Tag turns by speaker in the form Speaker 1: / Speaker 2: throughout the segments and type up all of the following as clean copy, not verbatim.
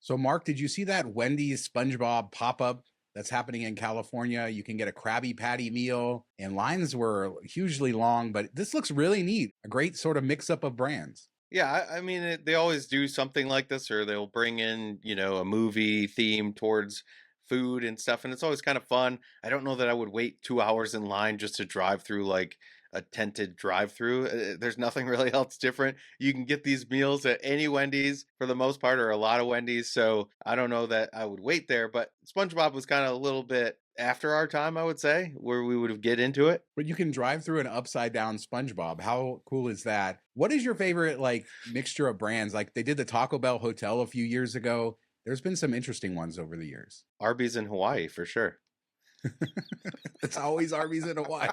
Speaker 1: So, Mark, did you see that Wendy's Spongebob pop-up that's happening in California? You can get a Krabby Patty meal, and lines were hugely long, but this looks really neat. A great sort of mix-up of brands.
Speaker 2: Yeah, I mean, they always do something like this, or they'll bring in, a movie theme towards food and stuff, and it's always kind of fun. I don't know that I would wait 2 hours in line just to drive through like a tented drive-through. There's nothing really else different. You can get these meals at any Wendy's for the most part, or a lot of Wendy's. So I don't know that I would wait there, but SpongeBob was kind of a little bit after our time, I would say, where we would have get into it.
Speaker 1: But you can drive through an upside down SpongeBob. How cool is that? What is your favorite like mixture of brands? Like they did the Taco Bell Hotel a few years ago. There's been some interesting ones over the years.
Speaker 2: Arby's in Hawaii for sure.
Speaker 1: It's always Arby's in Hawaii.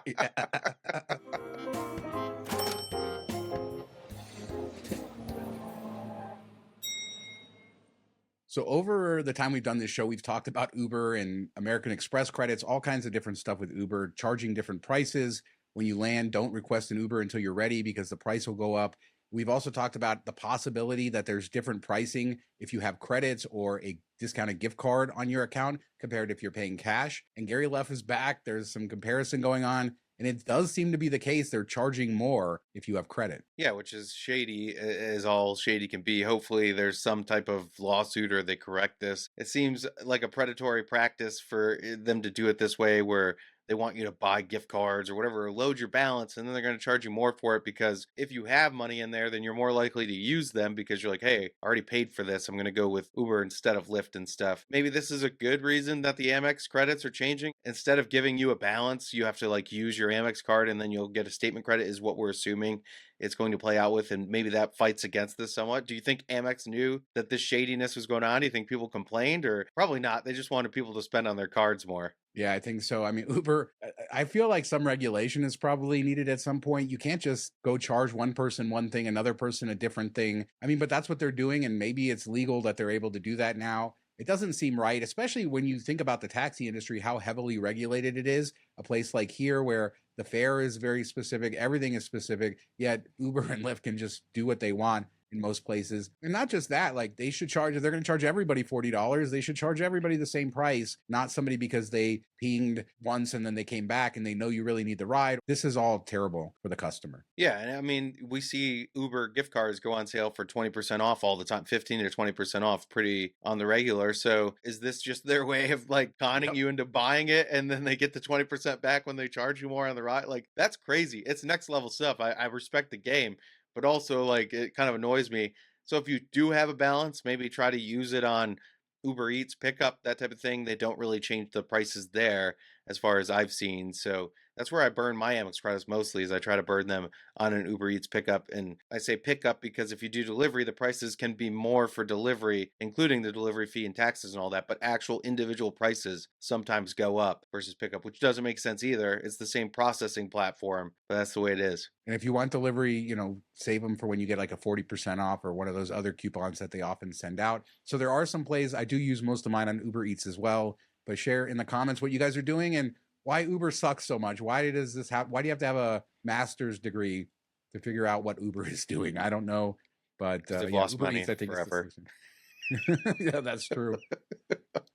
Speaker 1: So over the time we've done this show, we've talked about Uber and American Express credits, all kinds of different stuff with Uber, charging different prices. When you land, don't request an Uber until you're ready because the price will go up. We've also talked about the possibility that there's different pricing if you have credits or a discounted gift card on your account compared if you're paying cash. And Gary Leff is back. There's some comparison going on. And it does seem to be the case. They're charging more if you have credit.
Speaker 2: Yeah, which is shady as all shady can be. Hopefully there's some type of lawsuit or they correct this. It seems like a predatory practice for them to do it this way where they want you to buy gift cards or whatever, load your balance, and then they're going to charge you more for it because if you have money in there, then you're more likely to use them because you're like, hey, I already paid for this. I'm going to go with Uber instead of Lyft and stuff. Maybe this is a good reason that the Amex credits are changing. Instead of giving you a balance, you have to like use your Amex card and then you'll get a statement credit is what we're assuming it's going to play out with, and maybe that fights against this somewhat. Do you think Amex knew that this shadiness was going on? Do you think people complained, or probably not? They just wanted people to spend on their cards more.
Speaker 1: Yeah, I think so. I mean, Uber, I feel like some regulation is probably needed at some point. You can't just go charge one person one thing, another person a different thing. I mean, but that's what they're doing, and maybe it's legal that they're able to do that now. It doesn't seem right, especially when you think about the taxi industry, how heavily regulated it is. A place like here where the fare is very specific, everything is specific, yet Uber and Lyft can just do what they want in most places. And not just that, like they should charge, if they're going to charge everybody $40, they should charge everybody the same price, not somebody because they pinged once and then they came back and they know you really need the ride. This is all terrible for the customer.
Speaker 2: Yeah, and I mean, we see Uber gift cards go on sale for 20% off all the time, 15 to 20% off pretty on the regular. So is this just their way of like conning you into buying it and then they get the 20% back when they charge you more on the ride? Like that's crazy. It's next level stuff. I respect the game, but also like it kind of annoys me. So if you do have a balance, maybe try to use it on Uber Eats, pickup, that type of thing. They don't really change the prices there as far as I've seen. So that's where I burn my Amex credits mostly is I try to burn them on an Uber Eats pickup. And I say pickup because if you do delivery, the prices can be more for delivery, including the delivery fee and taxes and all that. But actual individual prices sometimes go up versus pickup, which doesn't make sense either. It's the same processing platform, but that's the way it is.
Speaker 1: And if you want delivery, save them for when you get like a 40% off or one of those other coupons that they often send out. So there are some plays. I do use most of mine on Uber Eats as well, but share in the comments what you guys are doing and why Uber sucks so much. Why does this happen? Why do you have to have a master's degree to figure out what Uber is doing? I don't know, but
Speaker 2: They've
Speaker 1: yeah,
Speaker 2: lost
Speaker 1: Uber
Speaker 2: money
Speaker 1: Eats, I think,
Speaker 2: forever.
Speaker 1: is the solution. Yeah, that's true.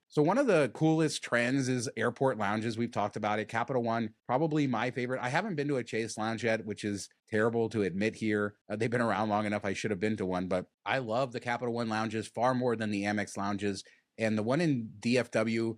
Speaker 1: So one of the coolest trends is airport lounges. We've talked about it. Capital One, probably my favorite. I haven't been to a Chase lounge yet, which is terrible to admit here. They've been around long enough. I should have been to one, but I love the Capital One lounges far more than the Amex lounges. And the one in DFW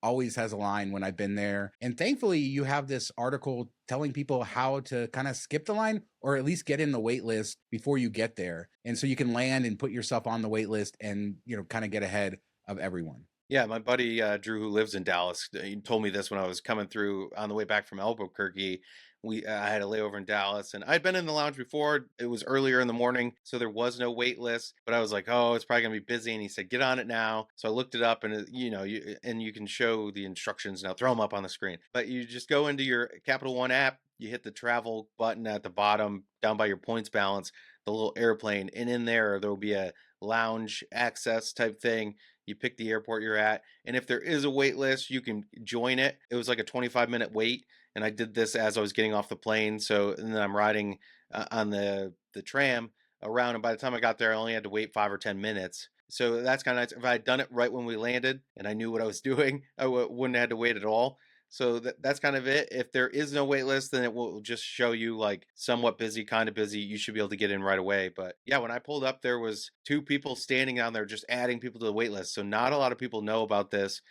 Speaker 1: always has a line when I've been there. And thankfully, you have this article telling people how to kind of skip the line or at least get in the wait list before you get there. And so you can land and put yourself on the wait list and, kind of get ahead of everyone.
Speaker 2: Yeah, my buddy Drew, who lives in Dallas, he told me this when I was coming through on the way back from Albuquerque. I had a layover in Dallas, and I'd been in the lounge before. It was earlier in the morning, so there was no wait list. But I was like, "Oh, it's probably gonna be busy." And he said, "Get on it now." So I looked it up, and you can show the instructions now. Throw them up on the screen. But you just go into your Capital One app. You hit the travel button at the bottom, down by your points balance, the little airplane, and in there will be a lounge access type thing. You pick the airport you're at, and if there is a wait list, you can join it. It was like a 25-minute wait, and I did this as I was getting off the plane. So, and then I'm riding on the tram around, and by the time I got there, I only had to wait 5 or 10 minutes. So that's kind of nice. If I had done it right when we landed and I knew what I was doing, I wouldn't have had to wait at all. So that's kind of it. If there is no wait list, then it will just show you like somewhat busy, kind of busy. You should be able to get in right away. But yeah, when I pulled up, there was two people standing down there just adding people to the wait list. So not a lot of people know about this,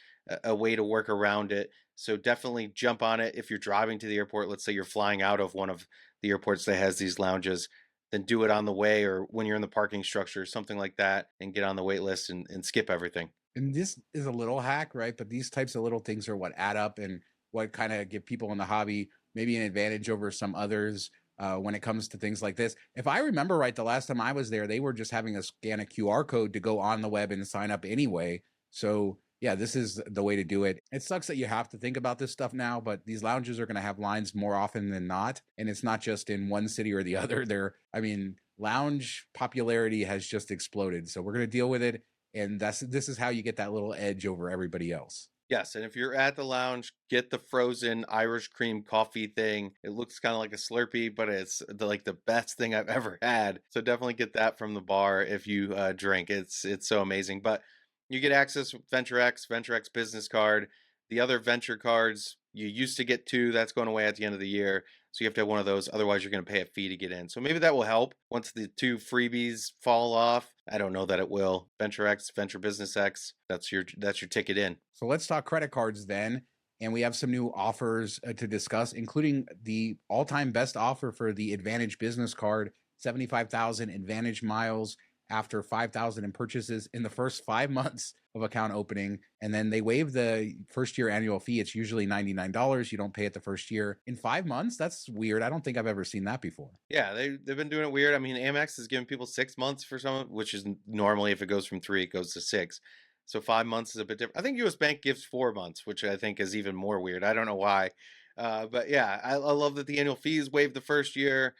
Speaker 2: a way to work around it. So definitely jump on it if you're driving to the airport. Let's say you're flying out of one of the airports that has these lounges, then do it on the way or when you're in the parking structure, something like that, and get on the wait list and skip everything.
Speaker 1: And this is a little hack, right? But these types of little things are what add up and what kind of give people in the hobby maybe an advantage over some others when it comes to things like this. If I remember right, the last time I was there, they were just having a scan a QR code to go on the web and sign up anyway. So yeah, this is the way to do it. It sucks that you have to think about this stuff now, but these lounges are going to have lines more often than not. And it's not just in one city or the other. I mean, lounge popularity has just exploded. So we're going to deal with it. And this is how you get that little edge over everybody else.
Speaker 2: Yes, and if you're at the lounge, get the frozen Irish cream coffee thing. It looks kind of like a Slurpee, but it's like the best thing I've ever had. So definitely get that from the bar if you drink. It's so amazing. But you get access with VentureX business card. The other venture cards, you used to get two. That's going away at the end of the year. So you have to have one of those. Otherwise, you're going to pay a fee to get in. So maybe that will help once the two freebies fall off. I don't know that it will. VentureX, Venture Business X, that's your ticket in.
Speaker 1: So let's talk credit cards then. And we have some new offers to discuss, including the all-time best offer for the AAdvantage Business Card, 75,000 Advantage miles after 5,000 in purchases in the first 5 months of account opening. And then they waive the first year annual fee. It's usually $99. You don't pay it the first year. In 5 months? That's weird. I don't think I've ever seen that before.
Speaker 2: Yeah, they've been doing it weird. I mean, Amex is giving people 6 months for some, which is normally if it goes from 3, it goes to 6. So 5 months is a bit different. I think US Bank gives 4 months, which I think is even more weird. I don't know why. But yeah, I love that the annual fees waived the first year.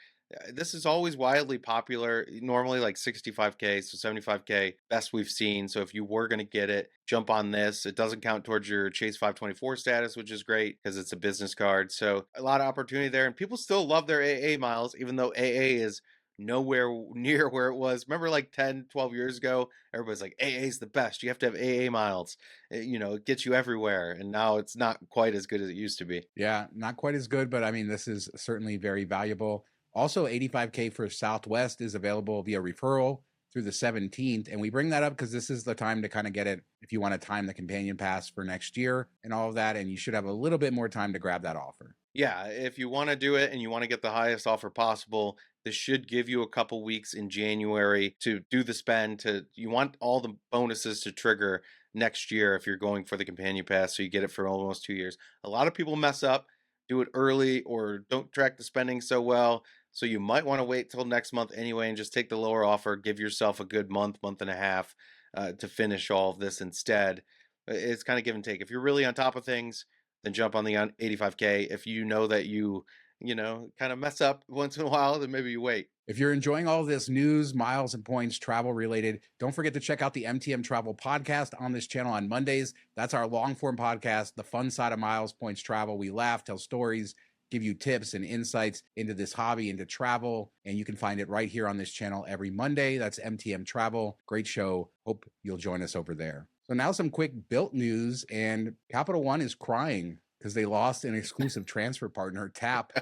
Speaker 2: This is always wildly popular, normally like 65K, so 75K, best we've seen. So if you were going to get it, jump on this. It doesn't count towards your Chase 524 status, which is great because it's a business card. So a lot of opportunity there. And people still love their AA miles, even though AA is nowhere near where it was. Remember like 10, 12 years ago, everybody's like, AA is the best. You have to have AA miles. It gets you everywhere. And now it's not quite as good as it used to be.
Speaker 1: Yeah, not quite as good, but I mean, this is certainly very valuable. Also, 85K for Southwest is available via referral through the 17th. And we bring that up because this is the time to kind of get it if you want to time the companion pass for next year and all of that. And you should have a little bit more time to grab that offer.
Speaker 2: Yeah, if you want to do it and you want to get the highest offer possible, this should give you a couple weeks in January to do the spend. You want all the bonuses to trigger next year if you're going for the companion pass, so you get it for almost 2 years. A lot of people mess up, do it early, or don't track the spending so well. So you might want to wait till next month anyway and just take the lower offer. Give yourself a good month and a half to finish all of this instead. It's kind of give and take. If you're really on top of things, then jump on the 85K. If you know that you kind of mess up once in a while, then maybe you wait.
Speaker 1: If you're enjoying all this news, miles and points, travel related, don't forget to check out the MTM Travel podcast on this channel on Mondays. That's our long form podcast, the fun side of miles, points, travel. We laugh, tell stories, give you tips and insights into this hobby, into travel. And you can find it right here on this channel every Monday. That's MTM Travel. Great show. Hope you'll join us over there. So now some quick Bilt news, and Capital One is crying because they lost an exclusive transfer partner. TAP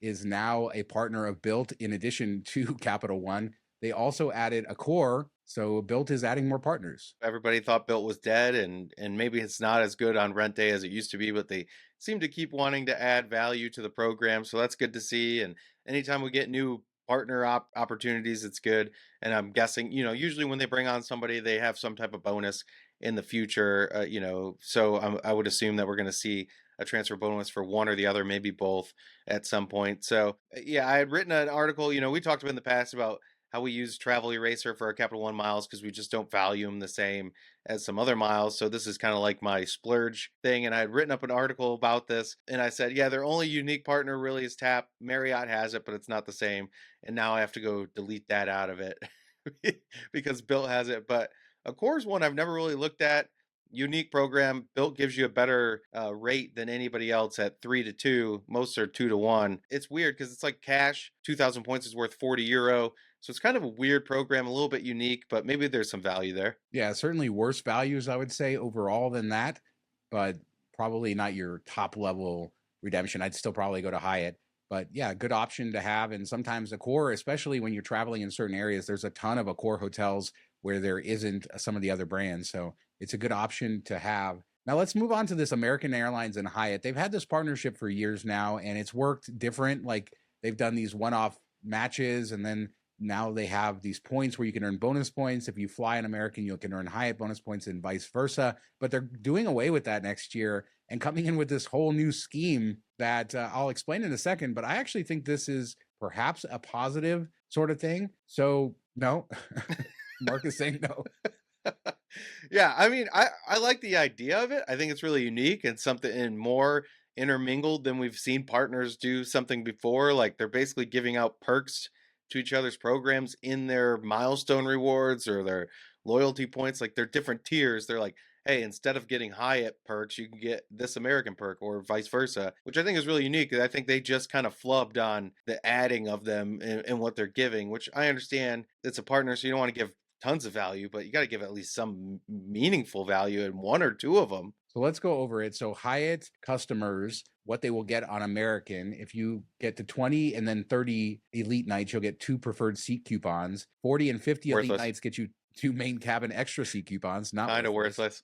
Speaker 1: is now a partner of Bilt in addition to Capital One. They also added Accor, so Bilt is adding more partners.
Speaker 2: Everybody thought Bilt was dead, and maybe it's not as good on rent day as it used to be, but they seem to keep wanting to add value to the program, so that's good to see. And anytime we get new partner opportunities, it's good. And I'm guessing, usually when they bring on somebody, they have some type of bonus in the future, so I would assume that we're going to see a transfer bonus for one or the other, maybe both at some point. So yeah, I had written an article, we talked about in the past about how we use Travel Eraser for our Capital One miles because we just don't value them the same as some other miles. So this is kind of like my splurge thing. And I had written up an article about this, and I said, yeah, their only unique partner really is TAP. Marriott has it, but it's not the same. And now I have to go delete that out of it because Bilt has it. But Accor's one I've never really looked at. Unique program. Bilt gives you a better rate than anybody else at 3-2. Most are 2-1. It's weird because it's like cash. 2,000 points is worth €40. So it's kind of a weird program, a little bit unique, but maybe there's some value there.
Speaker 1: Yeah, certainly worse values, I would say, overall than that, but probably not your top level redemption. I'd still probably go to Hyatt. But yeah, good option to have. And sometimes Accor, especially when you're traveling in certain areas, there's a ton of Accor hotels where there isn't some of the other brands. So it's a good option to have. Now let's move on to this American Airlines and Hyatt. They've had this partnership for years now, and it's worked different. Like they've done these one-off matches, and then now they have these points where you can earn bonus points. If you fly an American, you can earn Hyatt bonus points and vice versa. But they're doing away with that next year and coming in with this whole new scheme that I'll explain in a second. But I actually think this is perhaps a positive sort of thing. So, no, Mark is saying no.
Speaker 2: Yeah, I mean, I like the idea of it. I think it's really unique and something and more intermingled than we've seen partners do something before. Like they're basically giving out perks to each other's programs in their milestone rewards or their loyalty points. Like they're different tiers. They're like, hey, instead of getting Hyatt perks, you can get this American perk or vice versa, which I think is really unique. I think they just kind of flubbed on the adding of them and what they're giving, which I understand it's a partner, so you don't want to give tons of value, but you got to give at least some meaningful value in one or two of them.
Speaker 1: So let's go over it. So Hyatt customers, what they will get on American, if you get to 20 and then 30 elite nights, you'll get 2 preferred seat coupons. 40 and 50 elite
Speaker 2: Worthless.
Speaker 1: nights get you 2 main cabin extra seat coupons. Not
Speaker 2: Kind of
Speaker 1: worthless.
Speaker 2: worthless.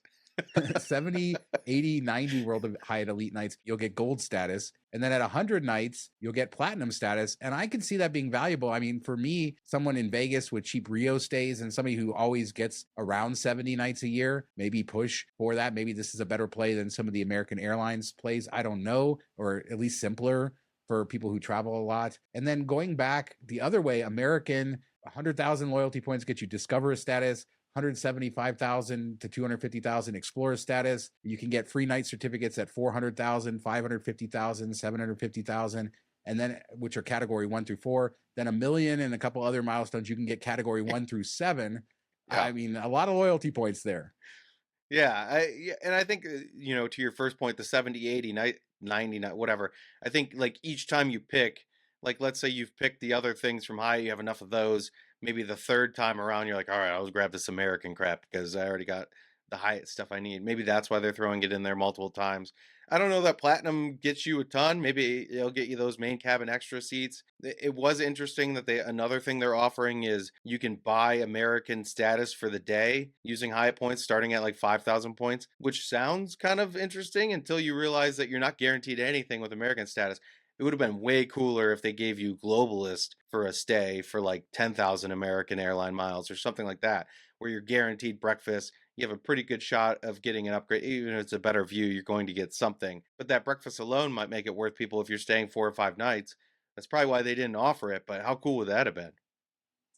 Speaker 1: 70, 80, 90 World of Hyatt Elite nights, you'll get gold status. And then at 100 nights, you'll get platinum status. And I can see that being valuable. I mean, for me, someone in Vegas with cheap Rio stays and somebody who always gets around 70 nights a year, maybe push for that. Maybe this is a better play than some of the American Airlines plays. I don't know, or at least simpler for people who travel a lot. And then going back the other way, American, 100,000 loyalty points get you Discover status. 175,000 to 250,000 Explorer status. You can get free night certificates at 400,000, 550,000, 750,000, and then which are category 1 through 4. Then 1,000,000 and a couple other milestones. You can get category 1 through 7.
Speaker 2: Yeah.
Speaker 1: I mean, a lot of loyalty points there.
Speaker 2: Yeah, and I think to your first point, the 70, 80, 90, whatever. I think like each time you pick, like let's say you've picked the other things from High, you have enough of those. Maybe the third time around, you're like, all right, I'll grab this American crap because I already got the Hyatt stuff I need. Maybe that's why they're throwing it in there multiple times. I don't know that platinum gets you a ton. Maybe it'll get you those main cabin extra seats. It was interesting that another thing they're offering is you can buy American status for the day using Hyatt points starting at like 5,000 points, which sounds kind of interesting until you realize that you're not guaranteed anything with American status. It would have been way cooler if they gave you globalist for a stay for like 10,000 American airline miles or something like that, where you're guaranteed breakfast. You have a pretty good shot of getting an upgrade. Even if it's a better view, you're going to get something. But that breakfast alone might make it worth people if you're staying 4 or 5 nights. That's probably why they didn't offer it. But how cool would that have been?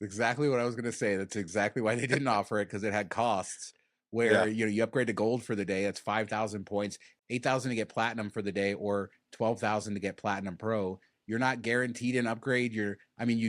Speaker 1: Exactly what I was going to say. That's exactly why they didn't offer it, because it had costs where you upgrade to gold for the day. That's 5,000 points, 8,000 to get platinum for the day, or 12,000 to get platinum pro. You're not guaranteed an upgrade. You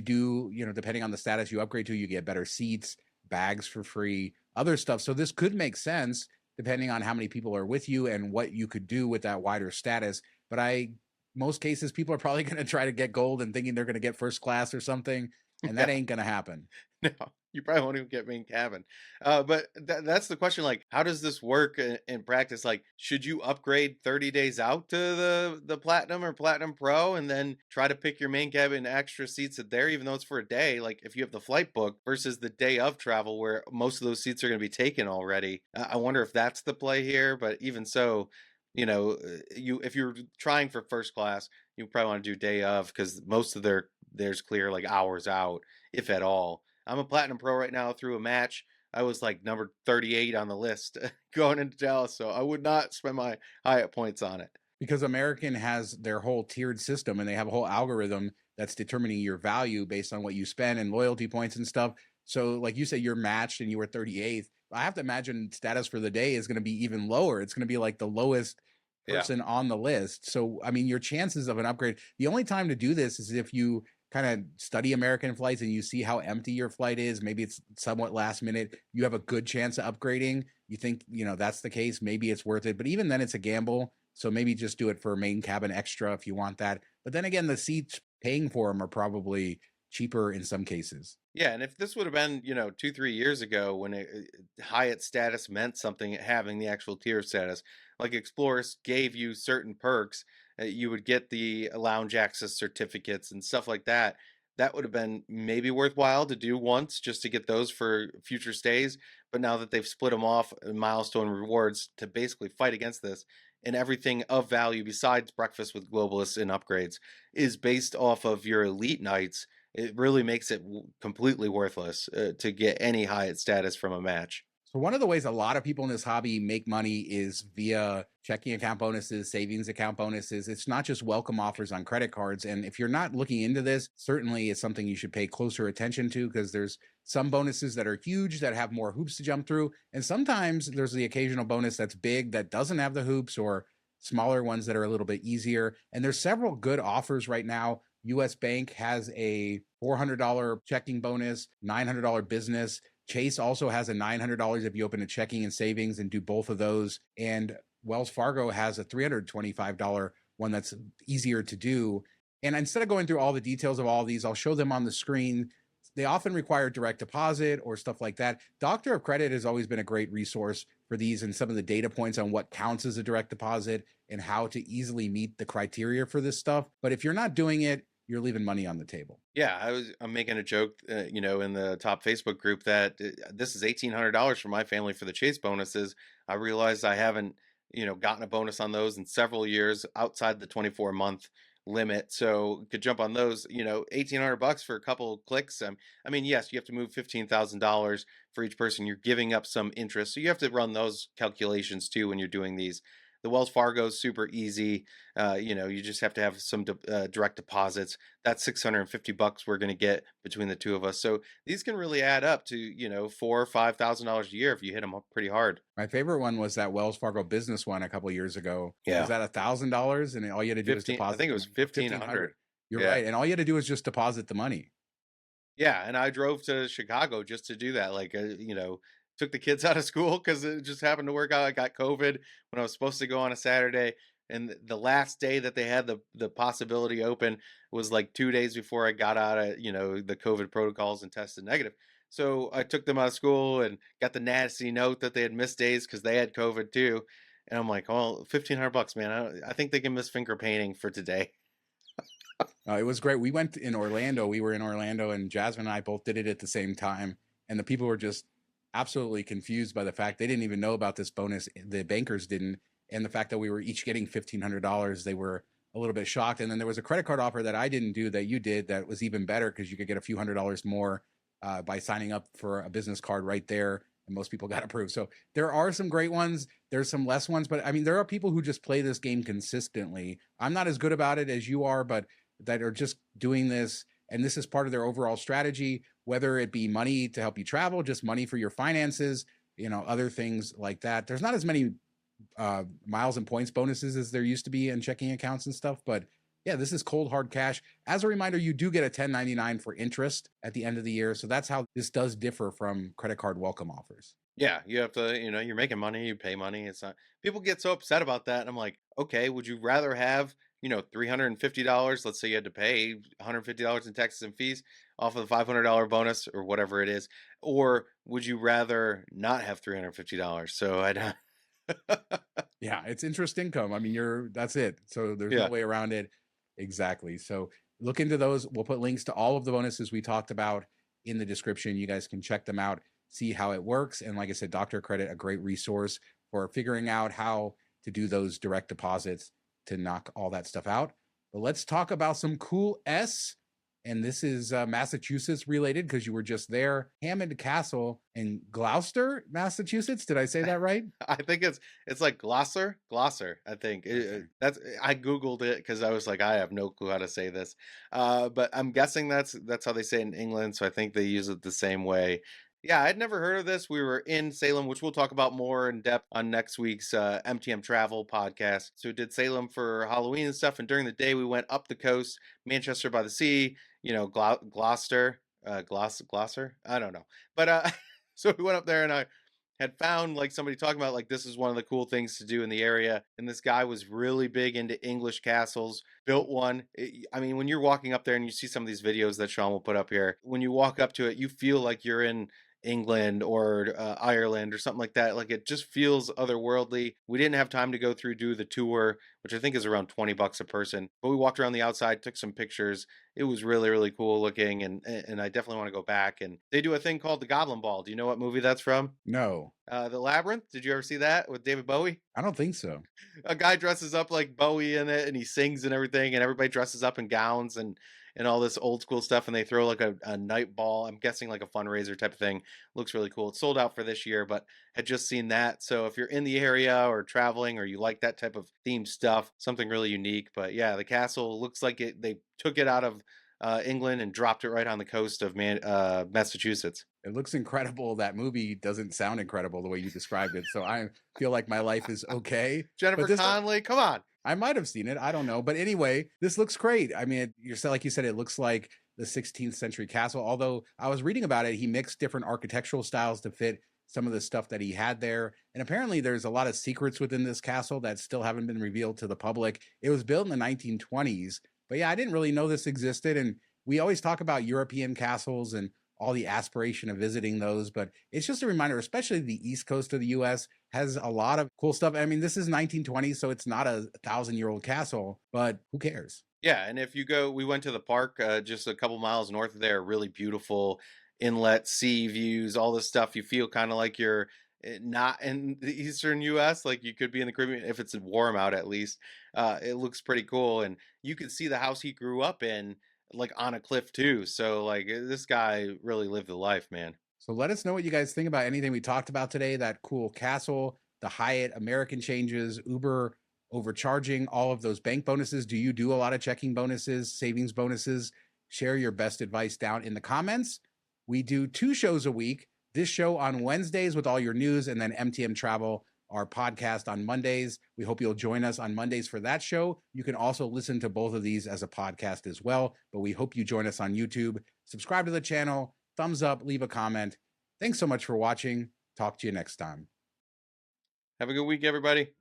Speaker 1: do, depending on the status you upgrade to, you get better seats, bags for free, other stuff. So this could make sense depending on how many people are with you and what you could do with that wider status. But most cases, people are probably going to try to get gold and thinking they're going to get first class or something. And that ain't going to happen.
Speaker 2: No, you probably won't even get main cabin. But that's the question. Like, how does this work in practice? Like, should you upgrade 30 days out to the Platinum or Platinum Pro and then try to pick your main cabin extra seats at there, even though it's for a day? Like, if you have the flight book versus the day of travel where most of those seats are going to be taken already. I wonder if that's the play here. But even so, if you're trying for first class, you probably want to do day of because most of there's clear like hours out, if at all. I'm a Platinum Pro right now through a match. I was like number 38 on the list going into Dallas, so I would not spend my Hyatt points on it.
Speaker 1: Because American has their whole tiered system and they have a whole algorithm that's determining your value based on what you spend and loyalty points and stuff. So like you say, you're matched and you were 38th. I have to imagine status for the day is going to be even lower. It's going to be like the lowest person on the list. So, I mean, your chances of an upgrade, the only time to do this is if you kind of study American flights and you see how empty your flight is. Maybe it's somewhat last minute. You have a good chance of upgrading. You think, that's the case. Maybe it's worth it. But even then, it's a gamble. So maybe just do it for main cabin extra if you want that. But then again, the seats paying for them are probably cheaper in some cases.
Speaker 2: Yeah, and if this would have been, 2, 3 years ago when Hyatt status meant something, having the actual tier status, like Explorers gave you certain perks, you would get the lounge access certificates and stuff like that. That would have been maybe worthwhile to do once just to get those for future stays. But now that they've split them off, milestone rewards to basically fight against this, and everything of value besides breakfast with globalists and upgrades is based off of your elite nights, it really makes it completely worthless to get any Hyatt status from a match.
Speaker 1: So one of the ways a lot of people in this hobby make money is via checking account bonuses, savings account bonuses. It's not just welcome offers on credit cards. And if you're not looking into this, certainly it's something you should pay closer attention to, because there's some bonuses that are huge that have more hoops to jump through. And sometimes there's the occasional bonus that's big that doesn't have the hoops, or smaller ones that are a little bit easier. And there's several good offers right now. US Bank has a $400 checking bonus, $900 business. Chase also has a $900 if you open a checking and savings and do both of those. And Wells Fargo has a $325 one that's easier to do. And instead of going through all the details of all of these, I'll show them on the screen. They often require direct deposit or stuff like that. Doctor of Credit has always been a great resource for these, and some of the data points on what counts as a direct deposit and how to easily meet the criteria for this stuff. But if you're not doing it, you're leaving money on the table.
Speaker 2: Yeah, I'm making a joke, in the top Facebook group that this is $1,800 for my family for the Chase bonuses. I realized I haven't, gotten a bonus on those in several years outside the 24-month limit. So could jump on those, $1,800 for a couple of clicks. I mean, yes, you have to move $15,000 for each person. You're giving up some interest. So you have to run those calculations too when you're doing these. The Wells Fargo is super easy. You just have to have some direct deposits. That's $650 we're going to get between the two of us. So these can really add up to, $4,000 or $5,000 a year if you hit them up pretty hard.
Speaker 1: My favorite one was that Wells Fargo business one a couple of years ago.
Speaker 2: Yeah.
Speaker 1: Was that $1,000? And all you had to do was
Speaker 2: 15,
Speaker 1: deposit.
Speaker 2: I think it was 1,500.
Speaker 1: You're
Speaker 2: Yeah.
Speaker 1: right. And all you had to do was just deposit the money.
Speaker 2: Yeah, and I drove to Chicago just to do that. Like, took the kids out of school because it just happened to work out. I got COVID when I was supposed to go on a Saturday, and the last day that they had the possibility open was like 2 days before I got out of the COVID protocols and tested negative. So I took them out of school and got the nasty note that they had missed days because they had COVID too. And I'm like, well, $1,500, man. I think they can miss finger painting for today.
Speaker 1: It was great. We went in Orlando. We were in Orlando, and Jasmine and I both did it at the same time. And the people were just absolutely confused by the fact they didn't even know about this bonus. The bankers didn't. And the fact that we were each getting $1,500, they were a little bit shocked. And then there was a credit card offer that I didn't do that you did that was even better, because you could get a few $100s more by signing up for a business card right there. And most people got approved. So there are some great ones. There's some less ones. But I mean, there are people who just play this game consistently. I'm not as good about it as you are, but that are just doing this. And this is part of their overall strategy, whether it be money to help you travel, just money for your finances, other things like that. There's not as many miles and points bonuses as there used to be in checking accounts and stuff. But yeah, this is cold, hard cash. As a reminder, you do get a 1099 for interest at the end of the year. So that's how this does differ from credit card welcome offers.
Speaker 2: Yeah, you have to, you're making money, you pay money. It's not, people get so upset about that. And I'm like, okay, would you rather have, $350? Let's say you had to pay $150 in taxes and fees off of the $500 bonus or whatever it is. Or would you rather not have $350? So I'd.
Speaker 1: Yeah, it's interest income. I mean, that's it. So there's no way around it. Exactly. So look into those. We'll put links to all of the bonuses we talked about in the description. You guys can check them out, see how it works. And like I said, Dr. Credit, a great resource for figuring out how to do those direct deposits to knock all that stuff out. But let's talk about some cool S. And this is Massachusetts related, because you were just there. Hammond Castle in Gloucester, Massachusetts. Did I say that right?
Speaker 2: I think it's like Gloucester. I think I Googled it because I was like, I have no clue how to say this. But I'm guessing that's how they say it in England. So I think they use it the same way. Yeah, I'd never heard of this. We were in Salem, which we'll talk about more in depth on next week's MTM Travel podcast. So we did Salem for Halloween and stuff. And during the day, we went up the coast, Manchester by the Sea, Gloucester, Gloucester. I don't know. But so we went up there, and had found like somebody talking about like this is one of the cool things to do in the area, and this guy was really big into English castles, built one. I mean, when you're walking up there and you see some of these videos that Sean will put up here, when you walk up to it, you feel like you're in England or Ireland or something like that. Like it just feels otherworldly. We didn't have time to go through do the tour, which I think is around $20 a person. But we walked around the outside, took some pictures. It was really really cool looking, and I definitely want to go back. And they do a thing called the Goblin Ball. Do you know what movie that's from?
Speaker 1: No,
Speaker 2: The Labyrinth. Did you ever see that with David Bowie?
Speaker 1: I don't think so.
Speaker 2: A guy dresses up like Bowie in it, and he sings and everything, and everybody dresses up in gowns and all this old school stuff, and they throw like a night ball. I'm guessing like a fundraiser type of thing. Looks really cool. It's sold out for this year, but had just seen that. So if you're in the area or traveling or you like that type of themed stuff, something really unique. But yeah, the castle looks like they took it out of England and dropped it right on the coast of Massachusetts.
Speaker 1: It looks incredible. That movie doesn't sound incredible the way you described it. So I feel like my life is okay.
Speaker 2: Jennifer
Speaker 1: But this,
Speaker 2: Connelly, come on.
Speaker 1: I might have seen it. I don't know. But anyway, this looks great. I mean, like you said, it looks like the 16th century castle. Although I was reading about it, he mixed different architectural styles to fit some of the stuff that he had there. And apparently there's a lot of secrets within this castle that still haven't been revealed to the public. It was built in the 1920s. But yeah, I didn't really know this existed. And we always talk about European castles and all the aspiration of visiting those, but it's just a reminder, especially the East Coast of the US has a lot of cool stuff. I mean, this is 1920s, so it's not a 1,000-year-old castle, but who cares?
Speaker 2: Yeah, and if you go, we went to the park just a couple miles north of there. Really beautiful inlet, sea views, all this stuff. You feel kind of like you're not in the eastern U.S. Like you could be in the Caribbean if it's warm out. At least it looks pretty cool, and you can see the house he grew up in, like on a cliff too. So like this guy really lived the life, man.
Speaker 1: So let us know what you guys think about anything we talked about today, that cool castle, the Hyatt American changes, Uber overcharging, all of those bank bonuses. Do you do a lot of checking bonuses, savings bonuses? Share your best advice down in the comments. We do 2 shows a week. This show on Wednesdays with all your news, and then MTM Travel, our podcast, on Mondays. We hope you'll join us on Mondays for that show. You can also listen to both of these as a podcast as well, but we hope you join us on YouTube. Subscribe to the channel, thumbs up, leave a comment. Thanks so much for watching. Talk to you next time.
Speaker 2: Have a good week, everybody.